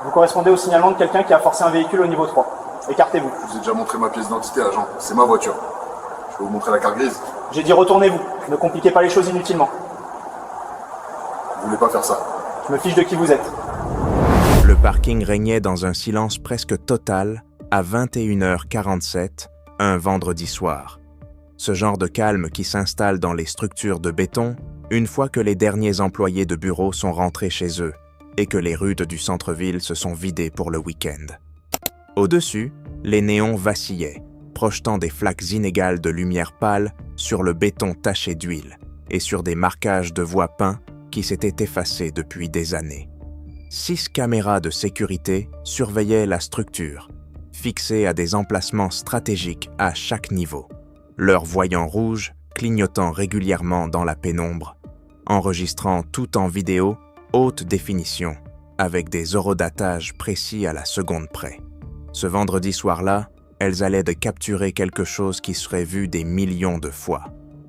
Vous correspondez au signalement de quelqu'un qui a forcé un véhicule au niveau 3. Écartez-vous. Je vous ai déjà montré ma pièce d'identité, agent. C'est ma voiture. Je peux vous montrer la carte grise. J'ai dit retournez-vous. Ne compliquez pas les choses inutilement. Vous voulez pas faire ça? Je me fiche de qui vous êtes. Le parking régnait dans un silence presque total à 21h47, un vendredi soir. Ce genre de calme qui s'installe dans les structures de béton une fois que les derniers employés de bureau sont rentrés chez eux et que les rues du centre-ville se sont vidées pour le week-end. Au-dessus, les néons vacillaient, projetant des flaques inégales de lumière pâle sur le béton taché d'huile et sur des marquages de voies peints qui s'étaient effacés depuis des années. 6 caméras de sécurité surveillaient la structure, fixées à des emplacements stratégiques à chaque niveau, leurs voyants rouges clignotant régulièrement dans la pénombre, enregistrant tout en vidéo haute définition, avec des horodatages précis à la seconde près. Ce vendredi soir-là, elles allaient de capturer quelque chose qui serait vu des millions de fois,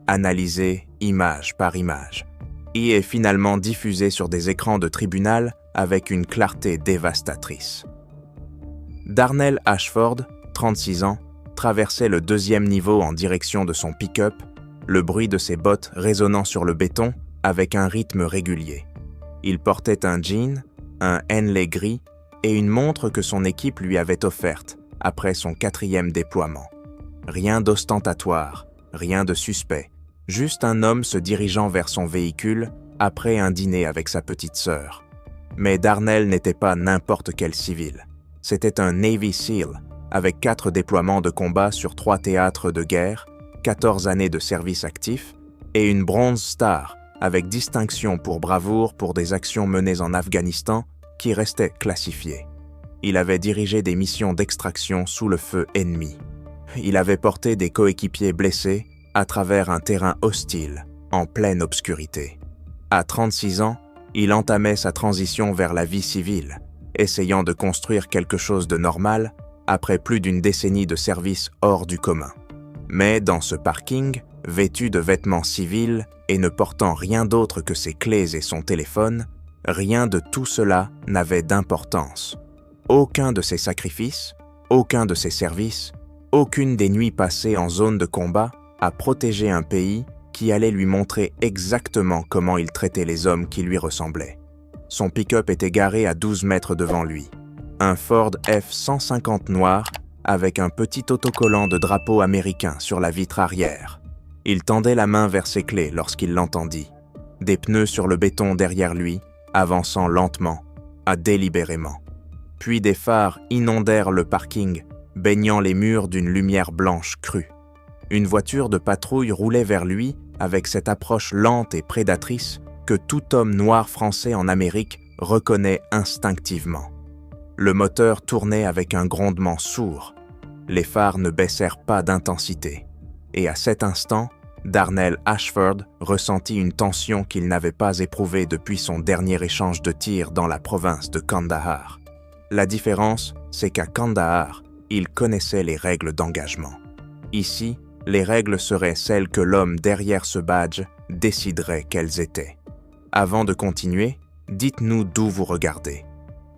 analysé image par image, et est finalement diffusé sur des écrans de tribunal avec une clarté dévastatrice. Darnell Ashford, 36 ans, traversait le 2e niveau en direction de son pick-up, le bruit de ses bottes résonnant sur le béton avec un rythme régulier. Il portait un jean, un Henley gris et une montre que son équipe lui avait offerte après son 4e déploiement. Rien d'ostentatoire, rien de suspect, juste un homme se dirigeant vers son véhicule après un dîner avec sa petite sœur. Mais Darnell n'était pas n'importe quel civil. C'était un Navy SEAL, avec 4 déploiements de combat sur 3 théâtres de guerre, 14 années de service actif et une Bronze Star, avec distinction pour bravoure pour des actions menées en Afghanistan qui restaient classifiées. Il avait dirigé des missions d'extraction sous le feu ennemi. Il avait porté des coéquipiers blessés à travers un terrain hostile, en pleine obscurité. À 36 ans, il entamait sa transition vers la vie civile, essayant de construire quelque chose de normal après plus d'une décennie de service hors du commun. Mais dans ce parking, vêtu de vêtements civils et ne portant rien d'autre que ses clés et son téléphone, rien de tout cela n'avait d'importance. Aucun de ses sacrifices, aucun de ses services, aucune des nuits passées en zone de combat a protégé un pays qui allait lui montrer exactement comment il traitait les hommes qui lui ressemblaient. Son pick-up était garé à 12 mètres devant lui. Un Ford F-150 noir avec un petit autocollant de drapeau américain sur la vitre arrière. Il tendait la main vers ses clés lorsqu'il l'entendit. Des pneus sur le béton derrière lui, avançant lentement, délibérément. Puis des phares inondèrent le parking, baignant les murs d'une lumière blanche crue. Une voiture de patrouille roulait vers lui avec cette approche lente et prédatrice que tout homme noir français en Amérique reconnaît instinctivement. Le moteur tournait avec un grondement sourd. Les phares ne baissèrent pas d'intensité. Et à cet instant, Darnell Ashford ressentit une tension qu'il n'avait pas éprouvée depuis son dernier échange de tirs dans la province de Kandahar. La différence, c'est qu'à Kandahar, il connaissait les règles d'engagement. Ici, les règles seraient celles que l'homme derrière ce badge déciderait qu'elles étaient. Avant de continuer, dites-nous d'où vous regardez.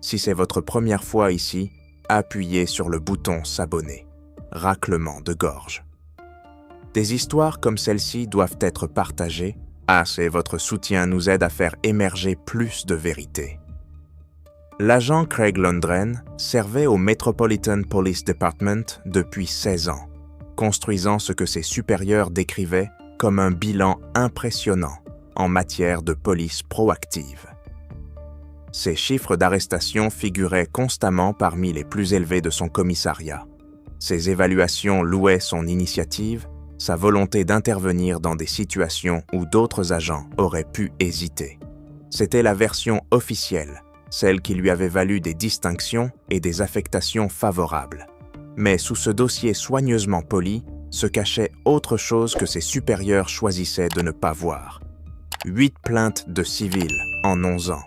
Si c'est votre première fois ici, appuyez sur le bouton s'abonner. Raclement de gorge. Des histoires comme celle-ci doivent être partagées. Et votre soutien nous aide à faire émerger plus de vérité. L'agent Craig Lundgren servait au Metropolitan Police Department depuis 16 ans, construisant ce que ses supérieurs décrivaient comme un bilan impressionnant en matière de police proactive. Ses chiffres d'arrestation figuraient constamment parmi les plus élevés de son commissariat. Ses évaluations louaient son initiative, sa volonté d'intervenir dans des situations où d'autres agents auraient pu hésiter. C'était la version officielle, celle qui lui avait valu des distinctions et des affectations favorables. Mais sous ce dossier soigneusement poli se cachait autre chose que ses supérieurs choisissaient de ne pas voir. 8 plaintes de civils en 11 ans.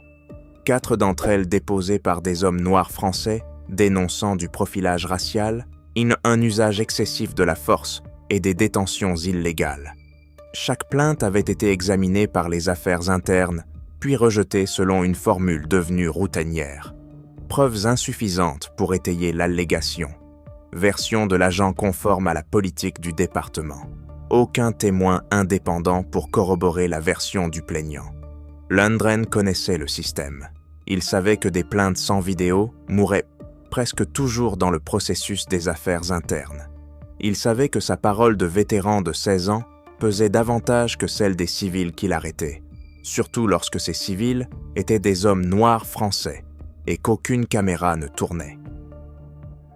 4 d'entre elles déposées par des hommes noirs français dénonçant du profilage racial, un usage excessif de la force et des détentions illégales. Chaque plainte avait été examinée par les affaires internes, puis rejetée selon une formule devenue routinière. preuves insuffisantes pour étayer l'allégation. Version de l'agent conforme à la politique du département. Aucun témoin indépendant pour corroborer la version du plaignant. Lundgren connaissait le système. Il savait que des plaintes sans vidéo mouraient presque toujours dans le processus des affaires internes. Il savait que sa parole de vétéran de 16 ans pesait davantage que celle des civils qu'il arrêtait, surtout lorsque ces civils étaient des hommes noirs français et qu'aucune caméra ne tournait.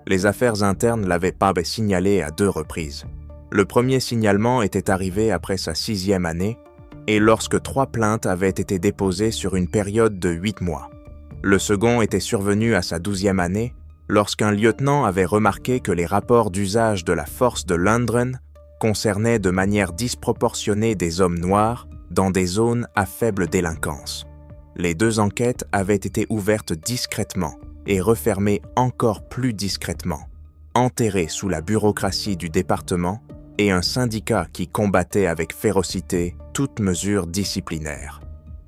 Les affaires internes l'avaient pas signalé à 2 reprises. Le premier signalement était arrivé après sa 6e année et lorsque 3 plaintes avaient été déposées sur une période de 8 mois. Le second était survenu à sa 12e année lorsqu'un lieutenant avait remarqué que les rapports d'usage de la force de Lundgren concernaient de manière disproportionnée des hommes noirs dans des zones à faible délinquance. Les 2 enquêtes avaient été ouvertes discrètement et refermées encore plus discrètement, enterrées sous la bureaucratie du département et un syndicat qui combattait avec férocité toute mesure disciplinaire.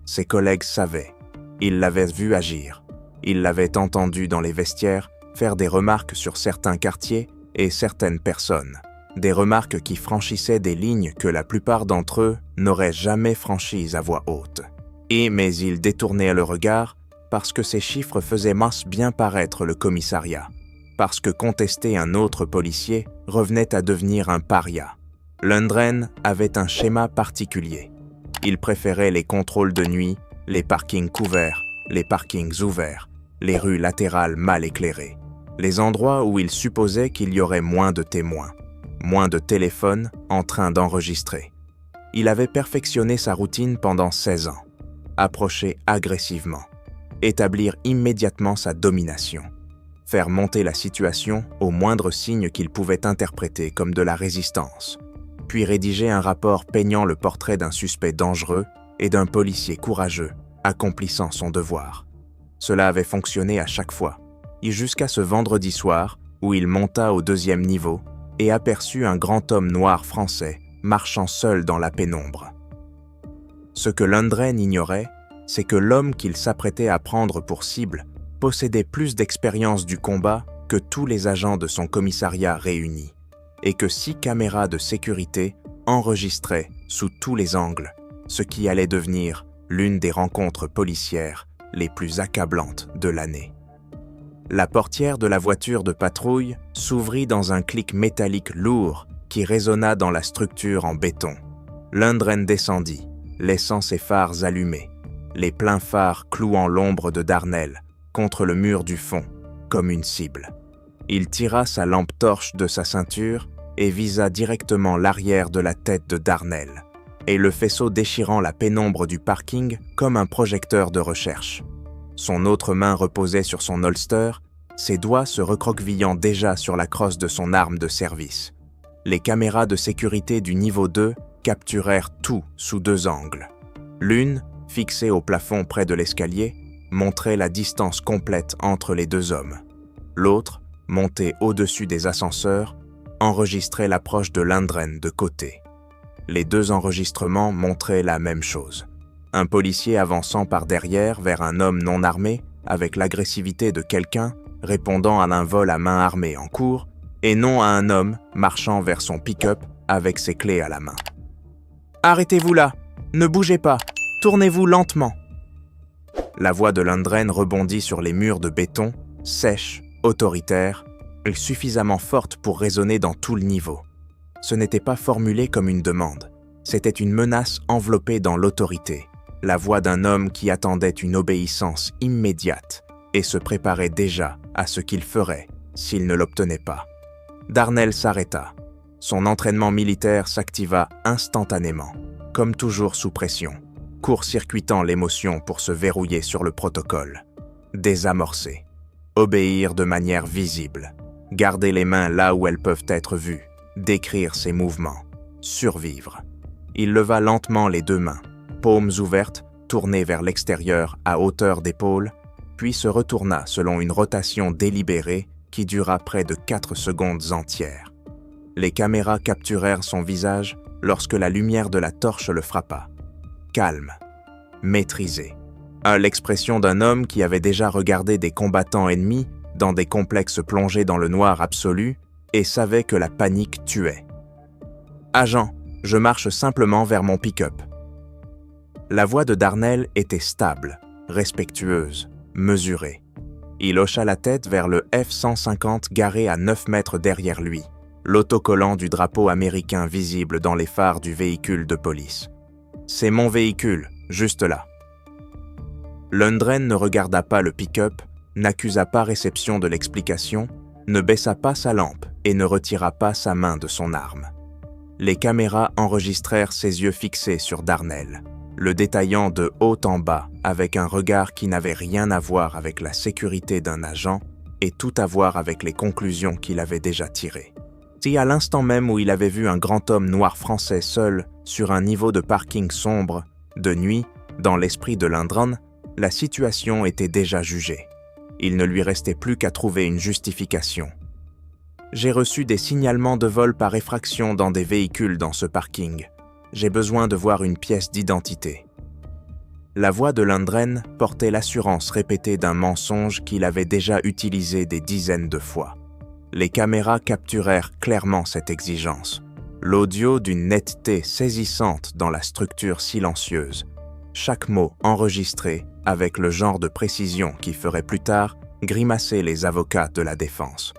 Ses collègues savaient, ils l'avaient vu agir, ils l'avaient entendu dans les vestiaires faire des remarques sur certains quartiers et certaines personnes, des remarques qui franchissaient des lignes que la plupart d'entre eux n'auraient jamais franchies à voix haute. Mais ils détournaient le regard parce que ces chiffres faisaient masse bien paraître le commissariat, parce que contester un autre policier revenait à devenir un paria. Lundgren avait un schéma particulier. Il préférait les contrôles de nuit, les parkings couverts, les parkings ouverts, les rues latérales mal éclairées, les endroits où il supposait qu'il y aurait moins de témoins, moins de téléphones en train d'enregistrer. Il avait perfectionné sa routine pendant 16 ans. Approcher agressivement, établir immédiatement sa domination, faire monter la situation au moindre signe qu'il pouvait interpréter comme de la résistance, puis rédiger un rapport peignant le portrait d'un suspect dangereux et d'un policier courageux accomplissant son devoir. Cela avait fonctionné à chaque fois, et jusqu'à ce vendredi soir où il monta au 2e niveau et aperçut un grand homme noir français marchant seul dans la pénombre. Ce que Lundgren ignorait, c'est que l'homme qu'il s'apprêtait à prendre pour cible possédait plus d'expérience du combat que tous les agents de son commissariat réunis, et que 6 caméras de sécurité enregistraient sous tous les angles, ce qui allait devenir l'une des rencontres policières les plus accablantes de l'année. La portière de la voiture de patrouille s'ouvrit dans un clic métallique lourd qui résonna dans la structure en béton. Lundgren descendit, laissant ses phares allumés, les pleins phares clouant l'ombre de Darnell contre le mur du fond, comme une cible. Il tira sa lampe torche de sa ceinture et visa directement l'arrière de la tête de Darnell, et le faisceau déchirant la pénombre du parking comme un projecteur de recherche. Son autre main reposait sur son holster, ses doigts se recroquevillant déjà sur la crosse de son arme de service. Les caméras de sécurité du niveau 2 capturèrent tout sous 2 angles. L'une, fixée au plafond près de l'escalier, montrait la distance complète entre les 2 hommes. L'autre, montée au-dessus des ascenseurs, enregistrait l'approche de Lundgren de côté. Les 2 enregistrements montraient la même chose. Un policier avançant par derrière vers un homme non armé, avec l'agressivité de quelqu'un répondant à un vol à main armée en cours, et non à un homme marchant vers son pick-up avec ses clés à la main. « Arrêtez-vous là! Ne bougez pas! Tournez-vous lentement !» La voix de Lundgren rebondit sur les murs de béton, sèche, autoritaire, et suffisamment forte pour résonner dans tout le niveau. Ce n'était pas formulé comme une demande, c'était une menace enveloppée dans l'autorité, la voix d'un homme qui attendait une obéissance immédiate et se préparait déjà à ce qu'il ferait s'il ne l'obtenait pas. Darnell s'arrêta. Son entraînement militaire s'activa instantanément, comme toujours sous pression, court-circuitant l'émotion pour se verrouiller sur le protocole. Désamorcer. Obéir de manière visible. Garder les mains là où elles peuvent être vues. Décrire ses mouvements. Survivre. Il leva lentement les 2 mains, paumes ouvertes, tournées vers l'extérieur à hauteur d'épaule, puis se retourna selon une rotation délibérée qui dura près de 4 secondes entières. Les caméras capturèrent son visage lorsque la lumière de la torche le frappa. Calme, maîtrisé, L'expression d'un homme qui avait déjà regardé des combattants ennemis dans des complexes plongés dans le noir absolu et savait que la panique tuait. « Agent, je marche simplement vers mon pick-up. » La voix de Darnell était stable, respectueuse, mesurée. Il hocha la tête vers le F-150 garé à 9 mètres derrière lui, l'autocollant du drapeau américain visible dans les phares du véhicule de police. « C'est mon véhicule, juste là. » Lundgren ne regarda pas le pick-up, n'accusa pas réception de l'explication, ne baissa pas sa lampe et ne retira pas sa main de son arme. Les caméras enregistrèrent ses yeux fixés sur Darnell, le détaillant de haut en bas avec un regard qui n'avait rien à voir avec la sécurité d'un agent et tout à voir avec les conclusions qu'il avait déjà tirées. Si à l'instant même où il avait vu un grand homme noir français seul sur un niveau de parking sombre, de nuit, dans l'esprit de Lundgren, la situation était déjà jugée. Il ne lui restait plus qu'à trouver une justification. J'ai reçu des signalements de vol par effraction dans des véhicules dans ce parking. J'ai besoin de voir une pièce d'identité. La voix de Lundgren portait l'assurance répétée d'un mensonge qu'il avait déjà utilisé des dizaines de fois. Les caméras capturèrent clairement cette exigence. L'audio d'une netteté saisissante dans la structure silencieuse. Chaque mot enregistré avec le genre de précision qui ferait plus tard grimacer les avocats de la défense.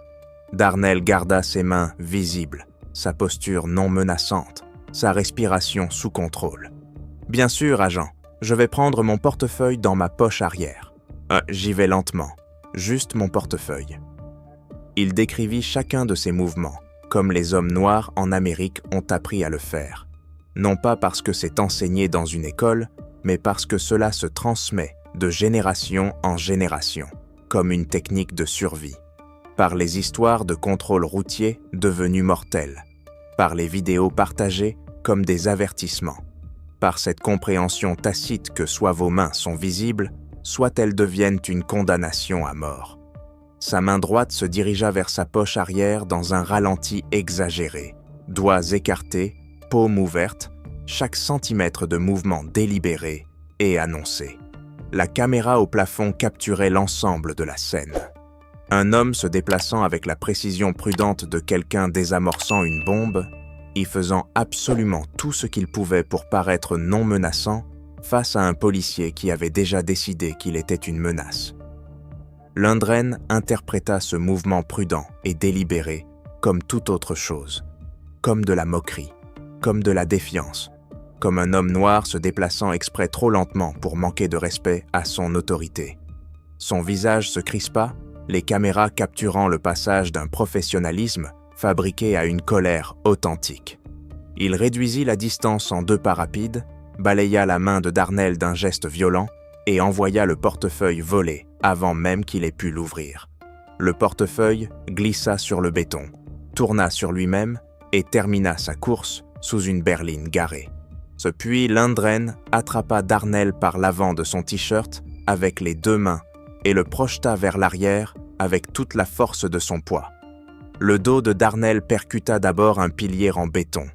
Darnell garda ses mains visibles, sa posture non menaçante, sa respiration sous contrôle. « Bien sûr, agent, je vais prendre mon portefeuille dans ma poche arrière. J'y vais lentement, juste mon portefeuille. » Il décrivit chacun de ses mouvements, comme les hommes noirs en Amérique ont appris à le faire. Non pas parce que c'est enseigné dans une école, mais parce que cela se transmet de génération en génération, comme une technique de survie. Par les histoires de contrôle routier devenues mortelles, par les vidéos partagées comme des avertissements, par cette compréhension tacite que soit vos mains sont visibles, soit elles deviennent une condamnation à mort. Sa main droite se dirigea vers sa poche arrière dans un ralenti exagéré, doigts écartés, paume ouverte, chaque centimètre de mouvement délibéré et annoncé. La caméra au plafond capturait l'ensemble de la scène. Un homme se déplaçant avec la précision prudente de quelqu'un désamorçant une bombe, y faisant absolument tout ce qu'il pouvait pour paraître non menaçant face à un policier qui avait déjà décidé qu'il était une menace. Lundgren interpréta ce mouvement prudent et délibéré comme toute autre chose, comme de la moquerie, comme de la défiance, comme un homme noir se déplaçant exprès trop lentement pour manquer de respect à son autorité. Son visage se crispa, les caméras capturant le passage d'un professionnalisme fabriqué à une colère authentique. Il réduisit la distance en 2 pas rapides, balaya la main de Darnell d'un geste violent et envoya le portefeuille voler avant même qu'il ait pu l'ouvrir. Le portefeuille glissa sur le béton, tourna sur lui-même et termina sa course sous une berline garée. Puis Lundgren attrapa Darnell par l'avant de son t-shirt avec les 2 mains et le projeta vers l'arrière avec toute la force de son poids. Le dos de Darnell percuta d'abord un pilier en béton,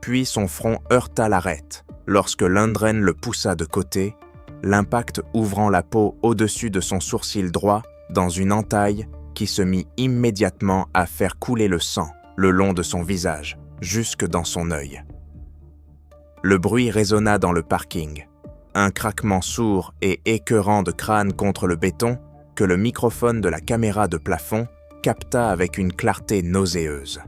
puis son front heurta l'arête lorsque Lundgren le poussa de côté, l'impact ouvrant la peau au-dessus de son sourcil droit dans une entaille qui se mit immédiatement à faire couler le sang le long de son visage, jusque dans son œil. Le bruit résonna dans le parking, un craquement sourd et écœurant de crâne contre le béton que le microphone de la caméra de plafond capta avec une clarté nauséeuse.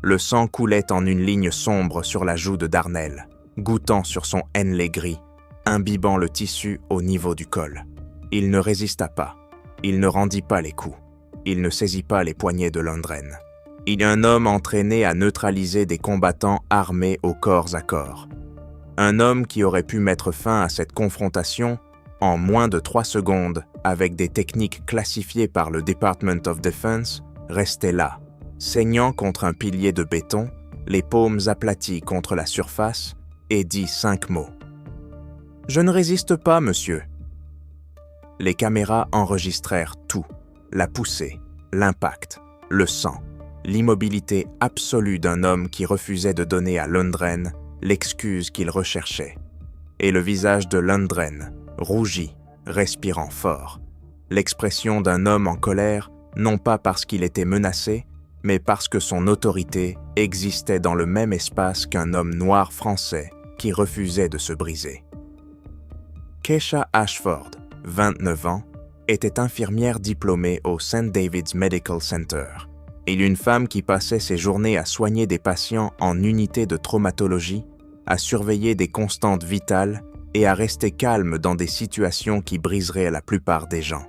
Le sang coulait en une ligne sombre sur la joue de Darnell, goûtant sur son henley gris, imbibant le tissu au niveau du col. Il ne résista pas, il ne rendit pas les coups, il ne saisit pas les poignets de Lundgren. Il est un homme entraîné à neutraliser des combattants armés au corps à corps. Un homme qui aurait pu mettre fin à cette confrontation en moins de 3 secondes avec des techniques classifiées par le Department of Defense restait là, saignant contre un pilier de béton, les paumes aplaties contre la surface, et dit 5 mots. « Je ne résiste pas, monsieur. » Les caméras enregistrèrent tout, la poussée, l'impact, le sang, l'immobilité absolue d'un homme qui refusait de donner à Lundgren l'excuse qu'il recherchait. Et le visage de Lundgren, rougi, respirant fort. L'expression d'un homme en colère, non pas parce qu'il était menacé, mais parce que son autorité existait dans le même espace qu'un homme noir français qui refusait de se briser. Keisha Ashford, 29 ans, était infirmière diplômée au St. David's Medical Center. Il une femme qui passait ses journées à soigner des patients en unité de traumatologie, à surveiller des constantes vitales et à rester calme dans des situations qui briseraient la plupart des gens.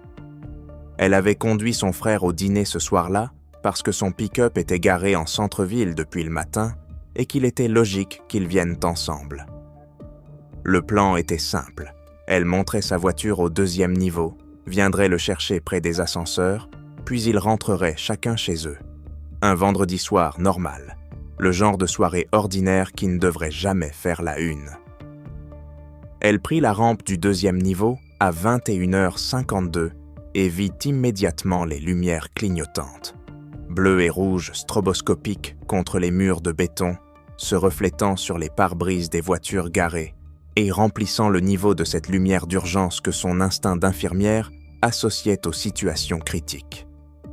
Elle avait conduit son frère au dîner ce soir-là parce que son pick-up était garé en centre-ville depuis le matin et qu'il était logique qu'ils viennent ensemble. Le plan était simple. Elle montrait sa voiture au 2e niveau, viendrait le chercher près des ascenseurs, puis ils rentreraient chacun chez eux. Un vendredi soir normal, le genre de soirée ordinaire qui ne devrait jamais faire la une. Elle prit la rampe du 2e niveau à 21h52 et vit immédiatement les lumières clignotantes, bleues et rouges stroboscopiques contre les murs de béton, se reflétant sur les pare-brises des voitures garées et remplissant le niveau de cette lumière d'urgence que son instinct d'infirmière associait aux situations critiques.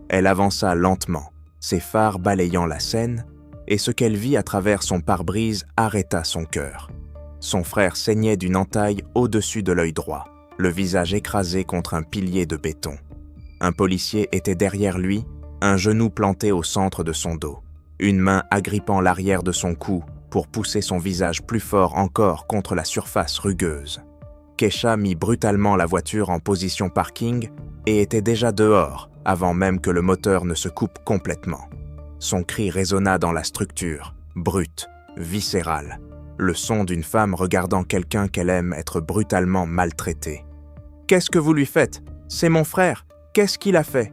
Elle avança lentement, ses phares balayant la scène, et ce qu'elle vit à travers son pare-brise arrêta son cœur. Son frère saignait d'une entaille au-dessus de l'œil droit, le visage écrasé contre un pilier de béton. Un policier était derrière lui, un genou planté au centre de son dos, une main agrippant l'arrière de son cou pour pousser son visage plus fort encore contre la surface rugueuse. Keisha mit brutalement la voiture en position parking et était déjà dehors avant même que le moteur ne se coupe complètement. Son cri résonna dans la structure, brute, viscérale, le son d'une femme regardant quelqu'un qu'elle aime être brutalement maltraité. « Qu'est-ce que vous lui faites? C'est mon frère! Qu'est-ce qu'il a fait ?»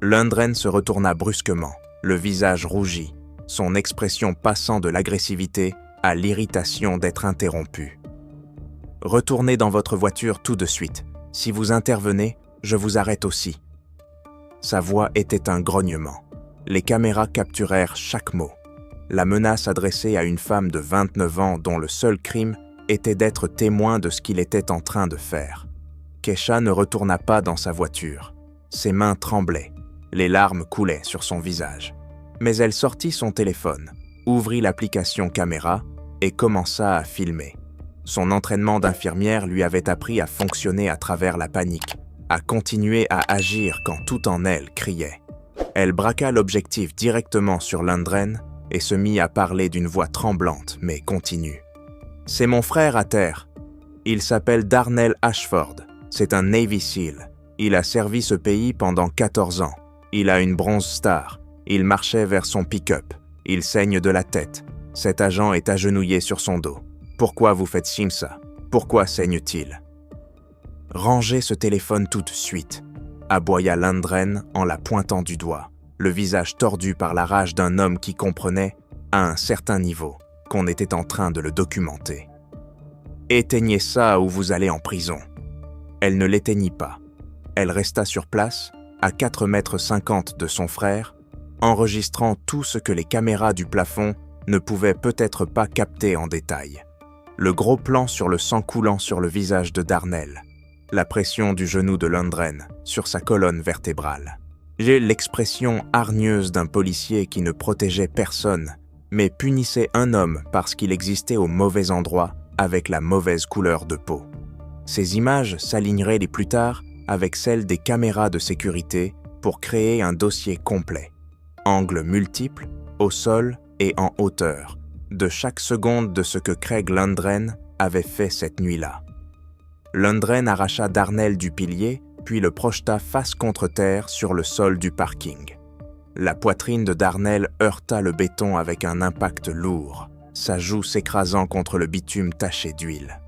Lundgren se retourna brusquement, le visage rougi, son expression passant de l'agressivité à l'irritation d'être interrompu. « Retournez dans votre voiture tout de suite. Si vous intervenez, je vous arrête aussi. » Sa voix était un grognement. Les caméras capturèrent chaque mot. La menace adressée à une femme de 29 ans dont le seul crime était d'être témoin de ce qu'il était en train de faire. Keisha ne retourna pas dans sa voiture. Ses mains tremblaient. Les larmes coulaient sur son visage. Mais elle sortit son téléphone, ouvrit l'application caméra et commença à filmer. Son entraînement d'infirmière lui avait appris à fonctionner à travers la panique, à continuer à agir quand tout en elle criait. Elle braqua l'objectif directement sur Lundgren et se mit à parler d'une voix tremblante mais continue. « C'est mon frère à terre. Il s'appelle Darnell Ashford. C'est un Navy SEAL. Il a servi ce pays pendant 14 ans. Il a une Bronze Star. Il marchait vers son pick-up. Il saigne de la tête. Cet agent est agenouillé sur son dos. Pourquoi vous faites signe ça? Pourquoi saigne-t-il? » « Rangez ce téléphone tout de suite », aboya Lundgren en la pointant du doigt, le visage tordu par la rage d'un homme qui comprenait, à un certain niveau, qu'on était en train de le documenter. « Éteignez ça ou vous allez en prison. » Elle ne l'éteignit pas. Elle resta sur place, à 4,50 m de son frère, enregistrant tout ce que les caméras du plafond ne pouvaient peut-être pas capter en détail. Le gros plan sur le sang coulant sur le visage de Darnell, la pression du genou de Lundgren sur sa colonne vertébrale. J'ai l'expression hargneuse d'un policier qui ne protégeait personne, mais punissait un homme parce qu'il existait au mauvais endroit avec la mauvaise couleur de peau. Ces images s'aligneraient les plus tard avec celles des caméras de sécurité pour créer un dossier complet. Angles multiples, au sol et en hauteur, de chaque seconde de ce que Craig Lundgren avait fait cette nuit-là. Lundgren arracha Darnell du pilier, puis le projeta face contre terre sur le sol du parking. La poitrine de Darnell heurta le béton avec un impact lourd, sa joue s'écrasant contre le bitume taché d'huile.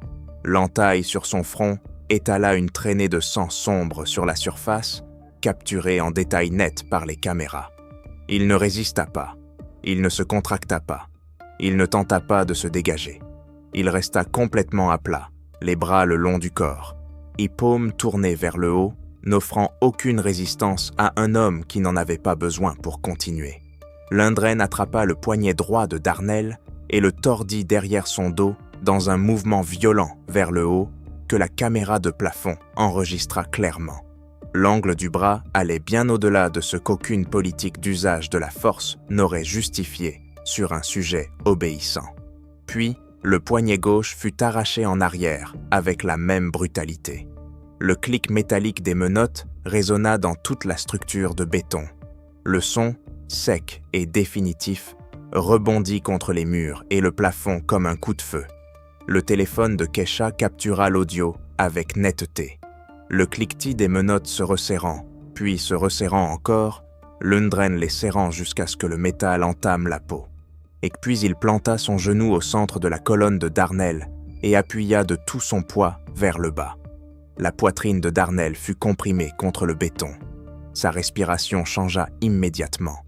L'entaille sur son front étala une traînée de sang sombre sur la surface, capturée en détail net par les caméras. Il ne résista pas, il ne se contracta pas, il ne tenta pas de se dégager. Il resta complètement à plat, les bras le long du corps, et paumes tournées vers le haut, n'offrant aucune résistance à un homme qui n'en avait pas besoin pour continuer. Lundgren attrapa le poignet droit de Darnell et le tordit derrière son dos dans un mouvement violent vers le haut que la caméra de plafond enregistra clairement. L'angle du bras allait bien au-delà de ce qu'aucune politique d'usage de la force n'aurait justifié sur un sujet obéissant. Puis, le poignet gauche fut arraché en arrière avec la même brutalité. Le clic métallique des menottes résonna dans toute la structure de béton. Le son, sec et définitif, rebondit contre les murs et le plafond comme un coup de feu. Le téléphone de Keisha captura l'audio avec netteté. Le cliquetis des menottes se resserrant, puis se resserrant encore, Lundgren les serrant jusqu'à ce que le métal entame la peau. Et puis il planta son genou au centre de la colonne de Darnell et appuya de tout son poids vers le bas. La poitrine de Darnell fut comprimée contre le béton. Sa respiration changea immédiatement,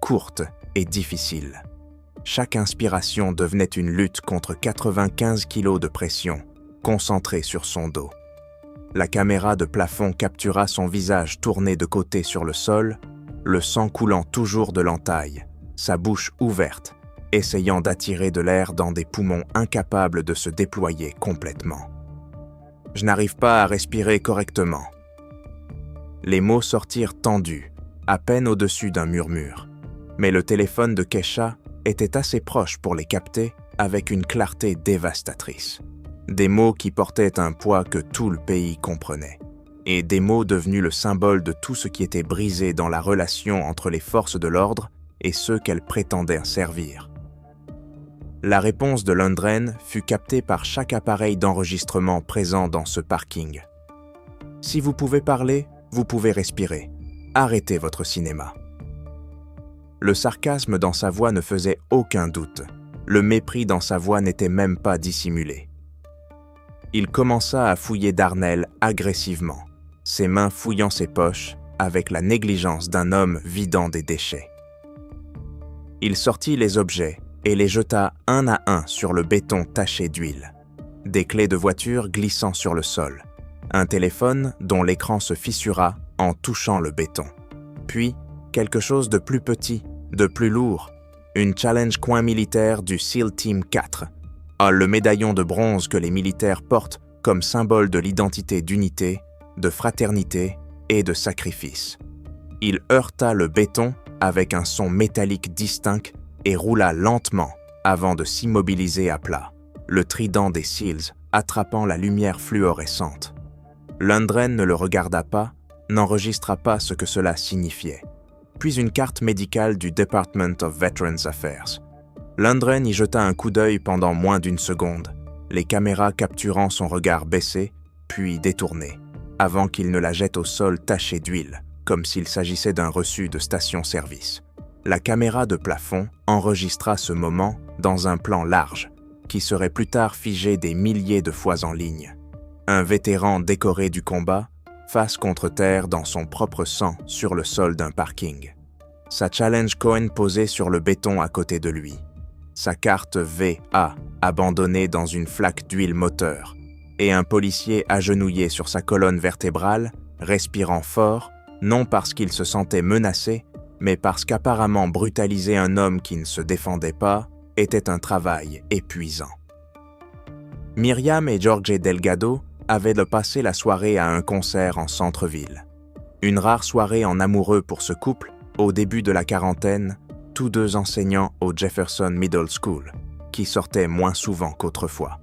courte et difficile. Chaque inspiration devenait une lutte contre 95 kilos de pression, concentrée sur son dos. La caméra de plafond captura son visage tourné de côté sur le sol, le sang coulant toujours de l'entaille, sa bouche ouverte, essayant d'attirer de l'air dans des poumons incapables de se déployer complètement. « Je n'arrive pas à respirer correctement. » Les mots sortirent tendus, à peine au-dessus d'un murmure. Mais le téléphone de Keisha était assez proche pour les capter avec une clarté dévastatrice. Des mots qui portaient un poids que tout le pays comprenait. Et des mots devenus le symbole de tout ce qui était brisé dans la relation entre les forces de l'ordre et ceux qu'elles prétendaient servir. La réponse de Lundgren fut captée par chaque appareil d'enregistrement présent dans ce parking. « Si vous pouvez parler, vous pouvez respirer. Arrêtez votre cinéma. » Le sarcasme dans sa voix ne faisait aucun doute. Le mépris dans sa voix n'était même pas dissimulé. Il commença à fouiller Darnell agressivement, ses mains fouillant ses poches avec la négligence d'un homme vidant des déchets. Il sortit les objets et les jeta un à un sur le béton taché d'huile. Des clés de voiture glissant sur le sol. Un téléphone dont l'écran se fissura en touchant le béton. Puis, quelque chose de plus petit, de plus lourd. Une challenge coin militaire du SEAL Team 4. Le médaillon de bronze que les militaires portent comme symbole de l'identité d'unité, de fraternité et de sacrifice. Il heurta le béton avec un son métallique distinct et roula lentement avant de s'immobiliser à plat, le trident des SEALs attrapant la lumière fluorescente. Lundgren ne le regarda pas, n'enregistra pas ce que cela signifiait. Puis une carte médicale du Department of Veterans Affairs. Lundgren y jeta un coup d'œil pendant moins d'une seconde, les caméras capturant son regard baissé, puis détourné, avant qu'il ne la jette au sol taché d'huile, comme s'il s'agissait d'un reçu de station-service. La caméra de plafond enregistra ce moment dans un plan large, qui serait plus tard figé des milliers de fois en ligne. Un vétéran décoré du combat, face contre terre dans son propre sang sur le sol d'un parking. Sa challenge coin posée sur le béton à côté de lui. Sa carte VA abandonnée dans une flaque d'huile moteur, et un policier agenouillé sur sa colonne vertébrale, respirant fort, non parce qu'il se sentait menacé, mais parce qu'apparemment brutaliser un homme qui ne se défendait pas était un travail épuisant. Myriam et Jorge Delgado avaient passé la soirée à un concert en centre-ville. Une rare soirée en amoureux pour ce couple, au début de la quarantaine, tous deux enseignants au Jefferson Middle School, qui sortaient moins souvent qu'autrefois.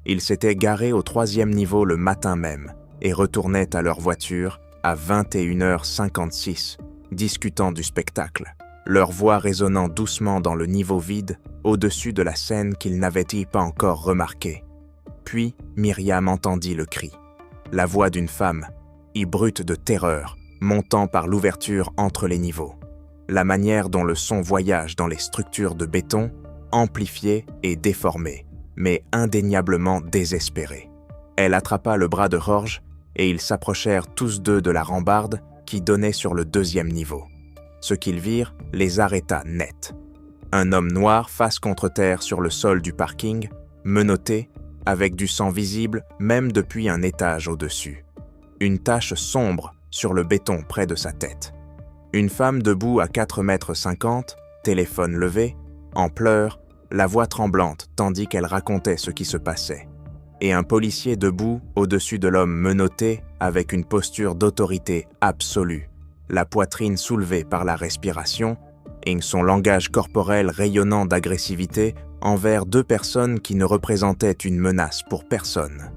Ils s'étaient garés au 3e niveau le matin même et retournaient à leur voiture à 21h56, discutant du spectacle, leur voix résonnant doucement dans le niveau vide au-dessus de la scène qu'ils n'avaient pas encore remarquée. Puis Myriam entendit le cri, la voix d'une femme, brute de terreur, montant par l'ouverture entre les niveaux. La manière dont le son voyage dans les structures de béton, amplifié et déformé, mais indéniablement désespéré. Elle attrapa le bras de Jorge et ils s'approchèrent tous deux de la rambarde qui donnait sur le 2e niveau. Ce qu'ils virent les arrêta net. Un homme noir face contre terre sur le sol du parking, menotté, avec du sang visible même depuis un étage au-dessus. Une tache sombre sur le béton près de sa tête. Une femme debout à 4,50 m, téléphone levé, en pleurs, la voix tremblante tandis qu'elle racontait ce qui se passait. et un policier debout au-dessus de l'homme menotté avec une posture d'autorité absolue, la poitrine soulevée par la respiration et son langage corporel rayonnant d'agressivité envers deux personnes qui ne représentaient une menace pour personne.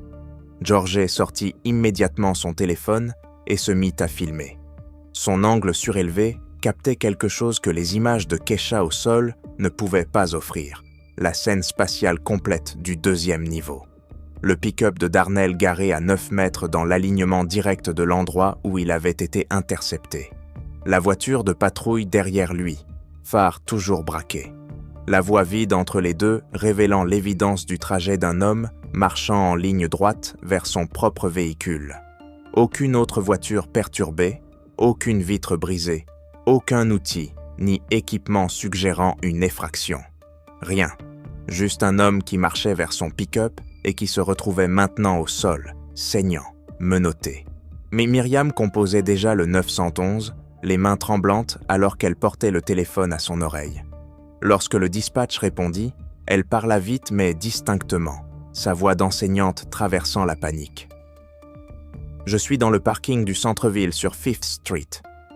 George sortit immédiatement son téléphone et se mit à filmer. Son angle surélevé captait quelque chose que les images de Kesha au sol ne pouvaient pas offrir, la scène spatiale complète du deuxième niveau. Le pick-up de Darnell garé à 9 mètres dans l'alignement direct de l'endroit où il avait été intercepté. La voiture de patrouille derrière lui, phare toujours braqué. La voie vide entre les deux révélant l'évidence du trajet d'un homme marchant en ligne droite vers son propre véhicule. Aucune autre voiture perturbée, aucune vitre brisée, aucun outil ni équipement suggérant une effraction. Rien. Juste un homme qui marchait vers son pick-up et qui se retrouvait maintenant au sol, saignant, menotté. Mais Myriam composait déjà le 911, les mains tremblantes alors qu'elle portait le téléphone à son oreille. Lorsque le dispatch répondit, elle parla vite mais distinctement, sa voix d'enseignante traversant la panique. « Je suis dans le parking du centre-ville sur Fifth Street.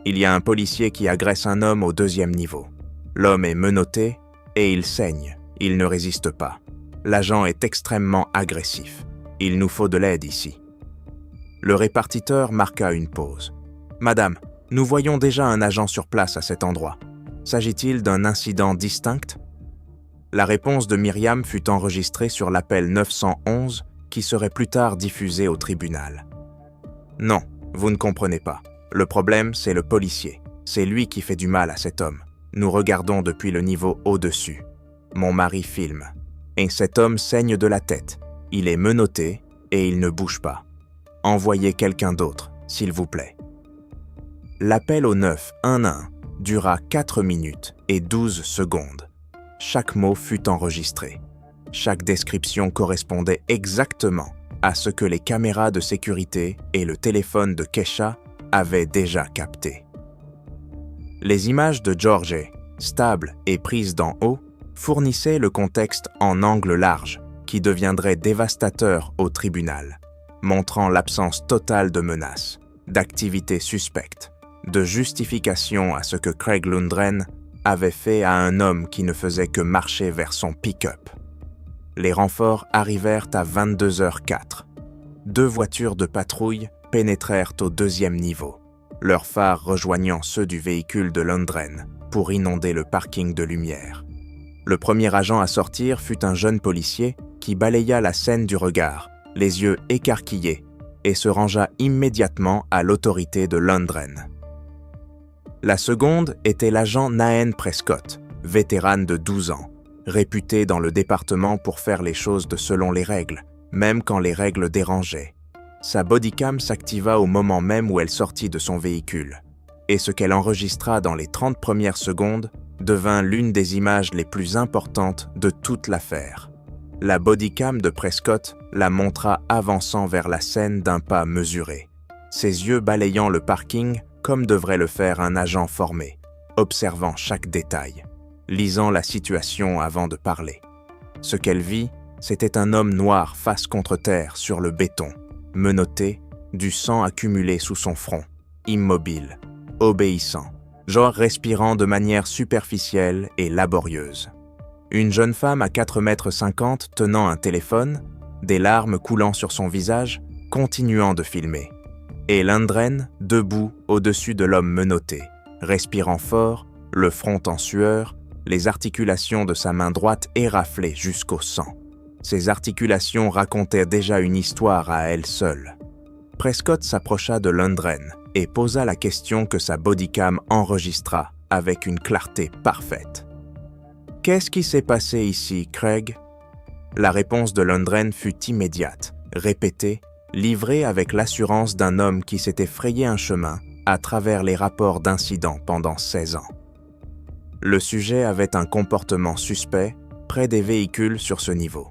Il y a un policier qui agresse un homme au 2e niveau. L'homme est menotté et il saigne. Il ne résiste pas. L'agent est extrêmement agressif. Il nous faut de l'aide ici. » Le répartiteur marqua une pause. « Madame, nous voyons déjà un agent sur place à cet endroit. S'agit-il d'un incident distinct ?» La réponse de Myriam fut enregistrée sur l'appel 911 qui serait plus tard diffusé au tribunal. « Non, vous ne comprenez pas. Le problème, c'est le policier. C'est lui qui fait du mal à cet homme. Nous regardons depuis le niveau au-dessus. Mon mari filme. Et cet homme saigne de la tête. Il est menotté et il ne bouge pas. Envoyez quelqu'un d'autre, s'il vous plaît. » L'appel au 911 dura 4 minutes et 12 secondes. Chaque mot fut enregistré. Chaque description correspondait exactement à ce que les caméras de sécurité et le téléphone de Kesha avaient déjà capté. Les images de George, stables et prises d'en haut, fournissaient le contexte en angle large qui deviendrait dévastateur au tribunal, montrant l'absence totale de menaces, d'activités suspectes, de justification à ce que Craig Lundgren avait fait à un homme qui ne faisait que marcher vers son pick-up. Les renforts arrivèrent à 22h04. 2 voitures de patrouille pénétrèrent au 2e niveau, leurs phares rejoignant ceux du véhicule de Lundgren pour inonder le parking de lumière. Le premier agent à sortir fut un jeune policier qui balaya la scène du regard, les yeux écarquillés, et se rangea immédiatement à l'autorité de Lundgren. La seconde était l'agent Nahen Prescott, vétérane de 12 ans, réputée dans le département pour faire les choses selon les règles, même quand les règles dérangeaient. Sa bodycam s'activa au moment même où elle sortit de son véhicule, et ce qu'elle enregistra dans les 30 premières secondes devint l'une des images les plus importantes de toute l'affaire. La bodycam de Prescott la montra avançant vers la scène d'un pas mesuré, ses yeux balayant le parking comme devrait le faire un agent formé, observant chaque détail, lisant la situation avant de parler. Ce qu'elle vit, c'était un homme noir face contre terre sur le béton, menotté, du sang accumulé sous son front, immobile, obéissant, genre respirant de manière superficielle et laborieuse. Une jeune femme à 4,50 m tenant un téléphone, des larmes coulant sur son visage, continuant de filmer. Et Lundgren, debout au-dessus de l'homme menotté, respirant fort, le front en sueur, les articulations de sa main droite éraflées jusqu'au sang. Ces articulations racontaient déjà une histoire à elles seules. Prescott s'approcha de Lundgren et posa la question que sa bodycam enregistra avec une clarté parfaite. « Qu'est-ce qui s'est passé ici, Craig ?» La réponse de Lundgren fut immédiate, répétée, livrée avec l'assurance d'un homme qui s'était frayé un chemin à travers les rapports d'incidents pendant 16 ans. Le sujet avait un comportement suspect près des véhicules sur ce niveau.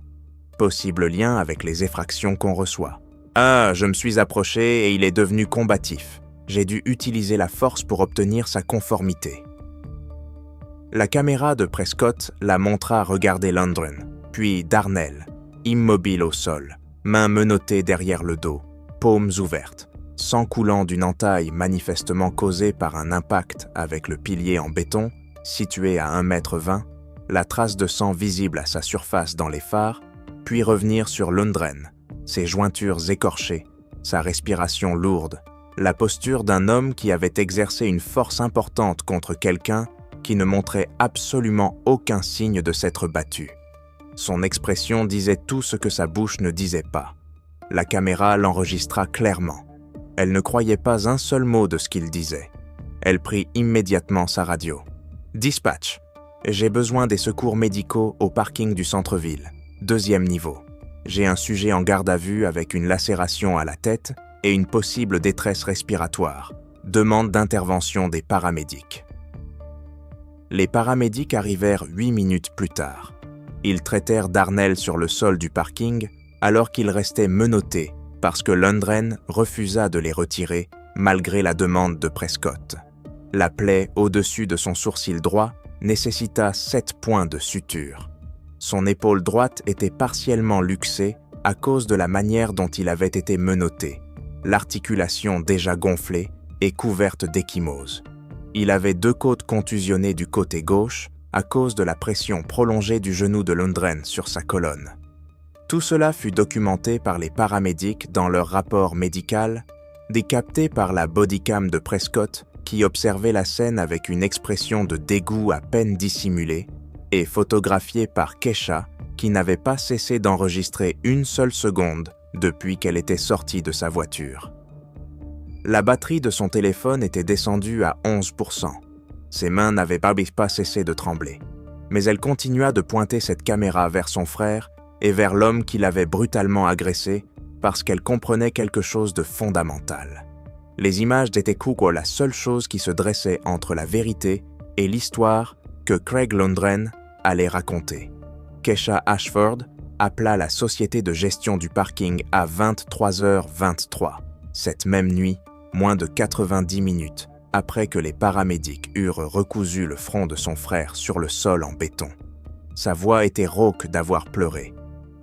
Possible lien avec les effractions qu'on reçoit. « Ah, je me suis approché et il est devenu combatif. J'ai dû utiliser la force pour obtenir sa conformité. » La caméra de Prescott la montra regarder Lundgren, puis Darnell, immobile au sol, mains menottées derrière le dos, paumes ouvertes, sang coulant d'une entaille manifestement causée par un impact avec le pilier en béton, situé à 1,20 m, la trace de sang visible à sa surface dans les phares, puis revenir sur Lundgren, ses jointures écorchées, sa respiration lourde, la posture d'un homme qui avait exercé une force importante contre quelqu'un qui ne montrait absolument aucun signe de s'être battu. Son expression disait tout ce que sa bouche ne disait pas. La caméra l'enregistra clairement. Elle ne croyait pas un seul mot de ce qu'il disait. Elle prit immédiatement sa radio. « Dispatch, j'ai besoin des secours médicaux au parking du centre-ville, 2e niveau. J'ai un sujet en garde à vue avec une lacération à la tête et une possible détresse respiratoire. Demande d'intervention des paramédics. » Les paramédics arrivèrent 8 minutes plus tard. Ils traitèrent Darnell sur le sol du parking alors qu'il restait menotté parce que Lundgren refusa de les retirer malgré la demande de Prescott. La plaie au-dessus de son sourcil droit nécessita 7 points de suture. Son épaule droite était partiellement luxée à cause de la manière dont il avait été menotté, l'articulation déjà gonflée et couverte d'ecchymose. Il avait 2 côtes contusionnées du côté gauche à cause de la pression prolongée du genou de Lundgren sur sa colonne. Tout cela fut documenté par les paramédics dans leur rapport médical, décapté par la bodycam de Prescott qui observait la scène avec une expression de dégoût à peine dissimulée, et photographié par Kesha qui n'avait pas cessé d'enregistrer une seule seconde depuis qu'elle était sortie de sa voiture. La batterie de son téléphone était descendue à 11%. Ses mains n'avaient pas cessé de trembler. Mais elle continua de pointer cette caméra vers son frère et vers l'homme qui l'avait brutalement agressé parce qu'elle comprenait quelque chose de fondamental. Les images étaient la seule chose qui se dressait entre la vérité et l'histoire que Craig Lundgren allait raconter. Kesha Ashford appela la société de gestion du parking à 23h23. Cette même nuit, moins de 90 minutes après que les paramédics eurent recousu le front de son frère sur le sol en béton. Sa voix était rauque d'avoir pleuré,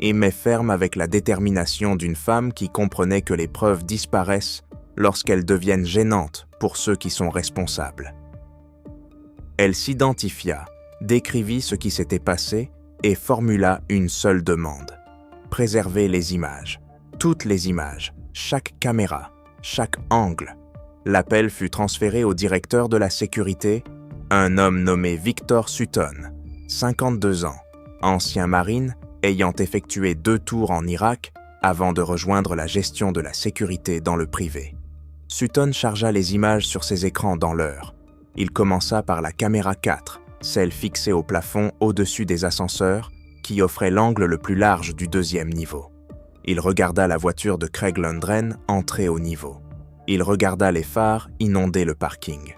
mais ferme avec la détermination d'une femme qui comprenait que les preuves disparaissent lorsqu'elles deviennent gênantes pour ceux qui sont responsables. Elle s'identifia, décrivit ce qui s'était passé et formula une seule demande. Préserver les images, toutes les images, chaque caméra, chaque angle. L'appel fut transféré au directeur de la sécurité, un homme nommé Victor Sutton, 52 ans, ancien marine ayant effectué 2 tours en Irak avant de rejoindre la gestion de la sécurité dans le privé. Sutton chargea les images sur ses écrans dans l'heure. Il commença par la caméra 4, celle fixée au plafond au-dessus des ascenseurs, qui offrait l'angle le plus large du 2e niveau. Il regarda la voiture de Craig Lundgren entrer au niveau. Il regarda les phares inonder le parking.